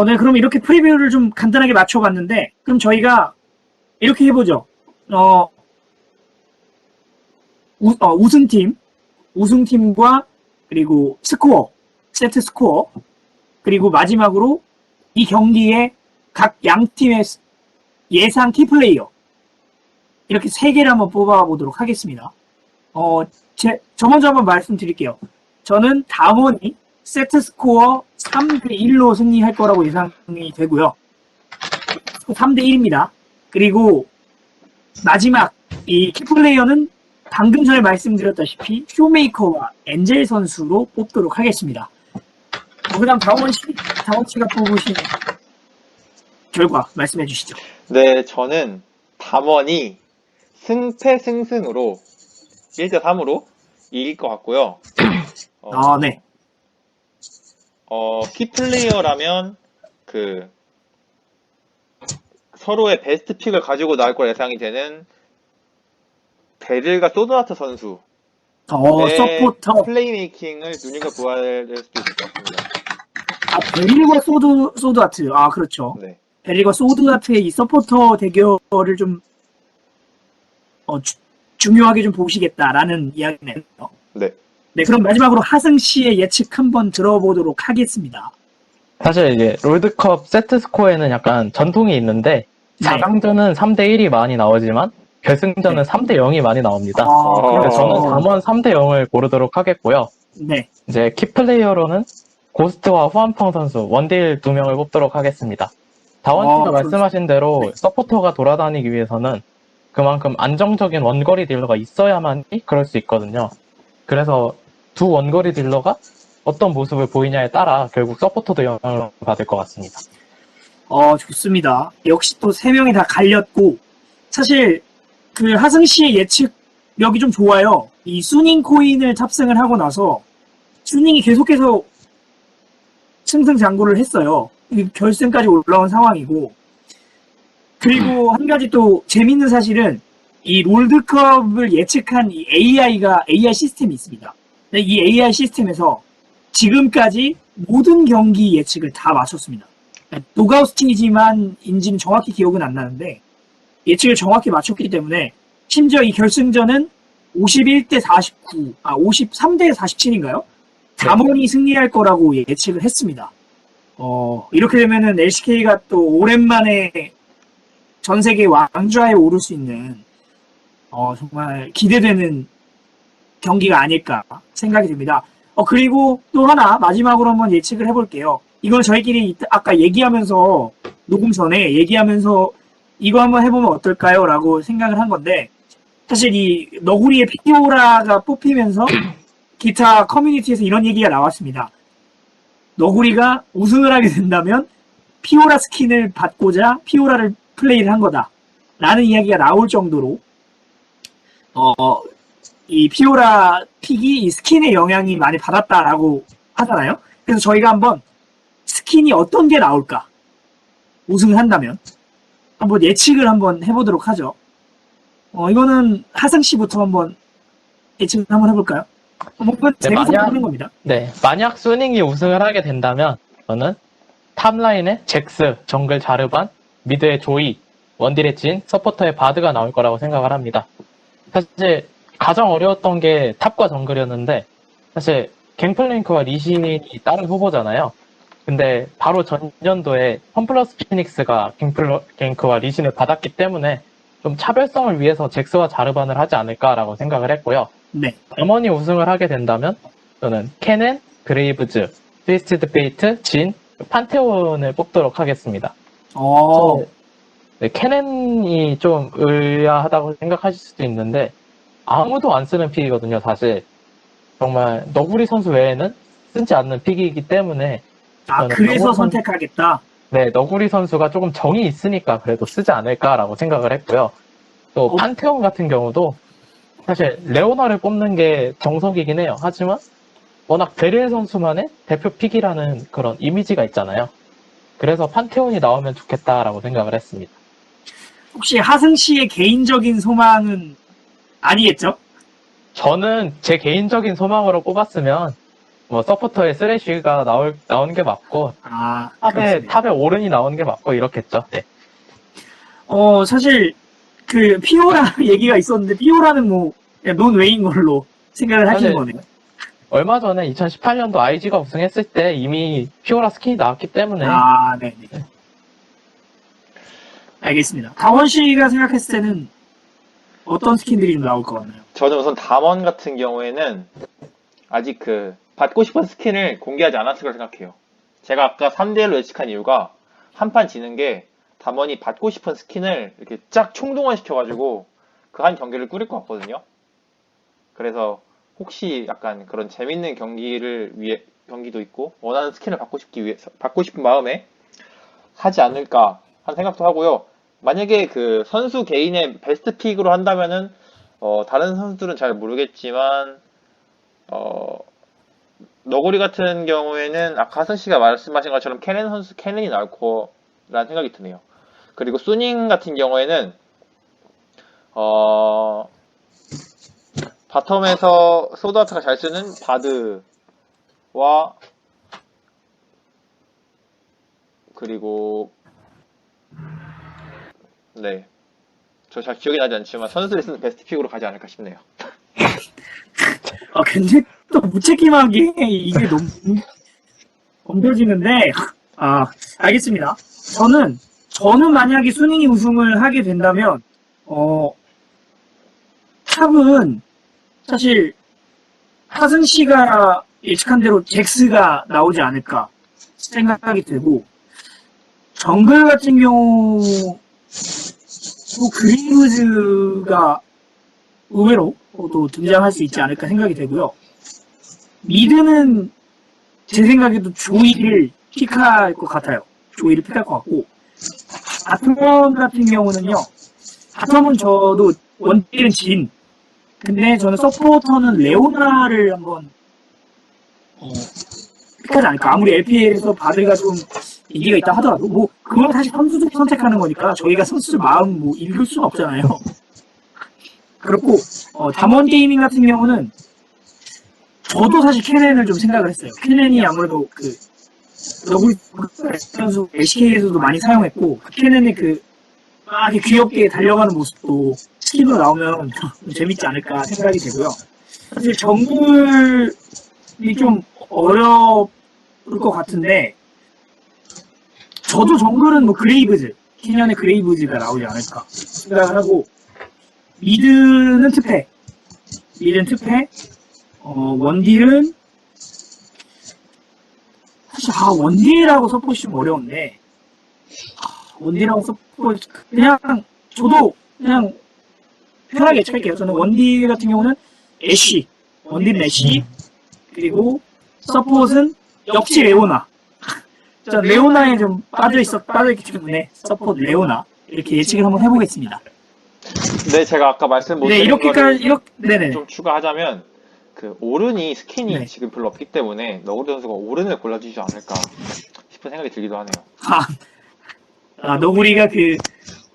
네, 그럼 이렇게 프리뷰를 좀 간단하게 맞춰봤는데, 그럼 저희가 이렇게 해보죠. 우승팀과 그리고 세트 스코어, 그리고 마지막으로 이 경기에 각 양팀의 예상 키플레이어, 이렇게 3개를 한번 뽑아보도록 하겠습니다. 저 먼저 한번 말씀드릴게요. 저는 담원이 세트 스코어 3대1로 승리할 거라고 예상이 되고요. 3대1입니다. 그리고 마지막 이 키플레이어는 방금 전에 말씀드렸다시피 쇼메이커와 엔젤 선수로 뽑도록 하겠습니다. 그 다음 다원 씨가 뽑으신 결과 말씀해 주시죠. 네, 저는 담원이 승패승승으로 1대3으로 이길 것 같고요. 네. 키플레이어라면 서로의 베스트 픽을 가지고 나올 걸 예상이 되는 베릴과 소드아트 선수 서포터. 플레이메이킹을 눈여겨보아야 될 수도 있을 것 같습니다. 베릴과 소드아트. 그렇죠. 네. 베릴과 소드아트의 이 서포터 대결을 좀 중요하게 좀 보시겠다라는 이야기네요. 네. 네, 그럼 마지막으로 하승 씨의 예측 한번 들어보도록 하겠습니다. 사실 이제 롤드컵 세트 스코어에는 약간 전통이 있는데 네. 4강전은 3대1이 많이 나오지만 결승전은 3대0이 많이 나옵니다. 그래서 저는 담원 3대0을 고르도록 하겠고요. 네. 이제 키플레이어로는 고스트와 후안펑 선수 원딜 2명을 뽑도록 하겠습니다. 다원 씨가 말씀하신 대로 네. 서포터가 돌아다니기 위해서는 그만큼 안정적인 원거리 딜러가 있어야만이 그럴 수 있거든요. 그래서 두 원거리 딜러가 어떤 모습을 보이냐에 따라 결국 서포터도 영향을 받을 것 같습니다. 좋습니다. 역시 또 3명이 다 갈렸고, 사실 하승 씨의 예측력이 좀 좋아요. 이 수닝 코인을 탑승을 하고 나서 수닝이 계속해서 승승장구를 했어요. 결승까지 올라온 상황이고, 그리고 한 가지 또 재밌는 사실은 이 롤드컵을 예측한 이 AI 시스템이 있습니다. 이 AI 시스템에서 지금까지 모든 경기 예측을 다 맞췄습니다. 노가웃 스테이지만인지는 정확히 기억은 안 나는데 예측을 정확히 맞췄기 때문에 심지어 이 결승전은 51대 49, 53대 47인가요? 담원이 승리할 거라고 예측을 했습니다. 이렇게 되면은 LCK가 또 오랜만에 전 세계 왕좌에 오를 수 있는 정말 기대되는 경기가 아닐까 생각이 듭니다. 그리고 또 하나 마지막으로 한번 예측을 해볼게요. 이걸 저희끼리 아까 얘기하면서 녹음 전에 얘기하면서 이거 한번 해보면 어떨까요? 라고 생각을 한 건데 사실 이 너구리의 피오라가 뽑히면서 기타 커뮤니티에서 이런 얘기가 나왔습니다. 너구리가 우승을 하게 된다면 피오라 스킨을 받고자 피오라를 플레이를 한 거다. 라는 이야기가 나올 정도로 이 피오라 픽이 이 스킨의 영향이 많이 받았다라고 하잖아요. 그래서 저희가 한번 스킨이 어떤 게 나올까? 우승을 한다면 한번 예측을 한번 해보도록 하죠. 이거는 하승 씨부터 한번 예측을 한번 해볼까요? 뭔가 재밌어 보이는 겁니다. 네, 만약 수닝이 우승을 하게 된다면 저는 탑라인에 잭스, 정글 자르반, 미드에 조이, 원딜의 진, 서포터의 바드가 나올 거라고 생각을 합니다. 사실 가장 어려웠던 게 탑과 정글이었는데 사실 갱플랭크와 리신이 다른 후보잖아요. 근데 바로 전년도에 험플러스 피닉스가 갱크와 리신을 받았기 때문에 좀 차별성을 위해서 잭스와 자르반을 하지 않을까라고 생각을 했고요. 네. 담원이 우승을 하게 된다면 저는 캐넨, 그레이브즈, 트위스티드 페이트, 진, 판테온을 뽑도록 하겠습니다. 네, 캐넨이 좀 의아하다고 생각하실 수도 있는데 아무도 안 쓰는 픽이거든요. 사실 정말 너구리 선수 외에는 쓰지 않는 픽이기 때문에 그래서 선택하겠다. 네, 너구리 선수가 조금 정이 있으니까 그래도 쓰지 않을까라고 생각을 했고요. 또 판테온 같은 경우도 사실 레오나를 뽑는 게 정석이긴 해요. 하지만 워낙 베릴 선수만의 대표 픽이라는 그런 이미지가 있잖아요. 그래서 판테온이 나오면 좋겠다라고 생각을 했습니다. 혹시 하승 씨의 개인적인 소망은 아니겠죠? 저는 제 개인적인 소망으로 뽑았으면 뭐 서포터의 쓰레쉬가 나오는 게 맞고 탑에 오른이 나오는 게 맞고 이렇겠죠. 네. 사실 그 피오라 얘기가 있었는데 피오라는 뭐 논외인 걸로 생각을 하시는 거네요. 얼마 전에 2018년도 IG가 우승했을 때 이미 피오라 스킨이 나왔기 때문에 네네. 알겠습니다. 다원 씨가 생각했을 때는 어떤 스킨들이 좀 나올 것 같나요? 저는 우선 담원 같은 경우에는 아직 받고 싶은 스킨을 공개하지 않았을 걸 생각해요. 제가 아까 3대1로 예측한 이유가 한 판 지는 게 담원이 받고 싶은 스킨을 이렇게 쫙 총동원시켜가지고 그 한 경기를 꾸릴 것 같거든요. 그래서 혹시 약간 그런 재밌는 경기도 있고 원하는 스킨을 받고 싶은 마음에 하지 않을까 하는 생각도 하고요. 만약에 그 선수 개인의 베스트 픽으로 한다면은 다른 선수들은 잘 모르겠지만 너구리 같은 경우에는 아까 하승 씨가 말씀하신 것처럼 캐넨이 나올 거라는 생각이 드네요. 그리고 수닝 같은 경우에는 바텀에서 소드아트가 잘 쓰는 바드와 그리고 네, 저 잘 기억이 나지 않지만 선수들이 쓰는 베스트 픽으로 가지 않을까 싶네요. 굉장히 또 무책임하게 이게 너무 엉겨지는데 알겠습니다. 저는 만약에 수닝이 우승을 하게 된다면 탑은 사실 하승 씨가 예측한 대로 잭스가 나오지 않을까 생각이 되고 정글 같은 경우 또 그레이브즈가 의외로 또 등장할 수 있지 않을까 생각이 되고요. 미드는 제 생각에도 조이를 픽할 것 같아요. 조이를 픽할 것 같고 바텀 같은 경우는요. 바텀은 저도 원딜은 진. 근데 저는 서포터는 레오나를 한번 픽하지 않을까. 아무리 LPL에서 바드가 좀 인기가 있다 하더라도 뭐 그건 사실 선수들이 선택하는 거니까 저희가 선수들 마음 뭐 읽을 수는 없잖아요. 그렇고 담원 게이밍 같은 경우는 저도 사실 캐넨을 좀 생각을 했어요. 캐넨이 아무래도 너구리 선수 LCK에서도 많이 사용했고 캐넨의 막 이렇게 귀엽게 달려가는 모습도 스킨으로 나오면 좀 재밌지 않을까 생각이 되고요. 사실 정글이 좀 어려울 것 같은데 저도 정글은 뭐 캐년의 그레이브즈가 나오지 않을까 생각을 하고 미드는 특패 원딜은 사실 원딜하고 서폿이 좀 어려운데 원딜하고 서폿 저도 편하게 예측할게요. 저는 원딜 같은 경우는 원딜은 애쉬 그리고 서폿은 역시 레오나. 저 레오나에 좀 빠져있기 때문에 서폿 레오나. 이렇게 예측을 한번 해보겠습니다. 네, 제가 아까 말씀 못 네, 드린 거를 네네. 좀 추가하자면 그 오른이 스킨이 네. 지금 별로 없기 때문에 너구리 선수가 오른을 골라주지 않을까 싶은 생각이 들기도 하네요. 너구리가 그,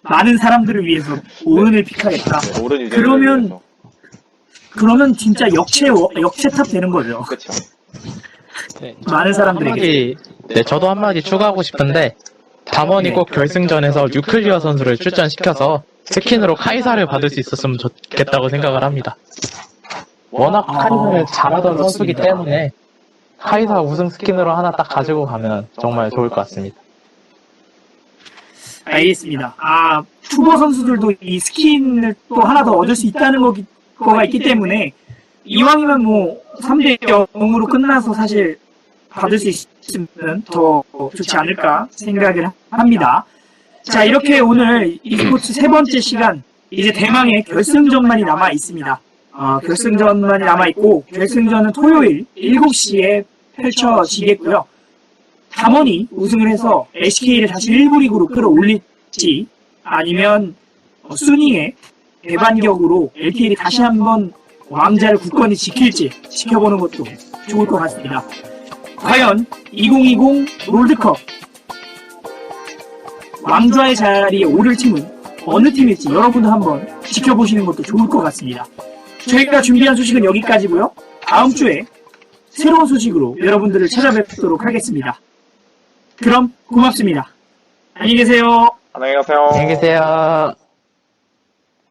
많은 사람들을 위해서 오른을 픽하겠다. 네, 오른 유저를 그러면, 그러면 진짜 역체탑 되는 거죠. 그렇죠. 많은 사람들에게. 네, 저도 한마디 추가하고 싶은데, 담원이 네. 꼭 결승전에서 뉴클리어 선수를 출전시켜서 스킨으로 카이사를 받을 수 있었으면 좋겠다고 생각을 합니다. 워낙 카이사를 잘하던 선수기 때문에 카이사 우승 스킨으로 하나 딱 가지고 가면 정말 좋을 것 같습니다. 알겠습니다. 투버 선수들도 이 스킨을 또 하나 더 얻을 수 있다는 거가 있기 때문에, 이왕이면 뭐, 3대 0으로 끝나서 사실 받을 수 있으면 더 좋지 않을까 생각을 합니다. 자, 이렇게 오늘 e스포츠 세 번째 시간, 이제 대망의 결승전만이 남아 있습니다. 결승전만이 남아 있고, 결승전은 토요일 7시에 펼쳐지겠고요. 담원이 우승을 해서 SK를 다시 1부 리그로 끌어올릴지, 아니면 순위의 대반격으로 LTL이 다시 한번 왕자를 굳건히 지킬지 지켜보는 것도 좋을 것 같습니다. 과연 2020 롤드컵 왕좌의 자리에 오를 팀은 어느 팀일지 여러분도 한번 지켜보시는 것도 좋을 것 같습니다. 저희가 준비한 소식은 여기까지고요. 다음 주에 새로운 소식으로 여러분들을 찾아뵙도록 하겠습니다. 그럼 고맙습니다. 안녕히 계세요. 안녕히 가세요. 안녕히 계세요.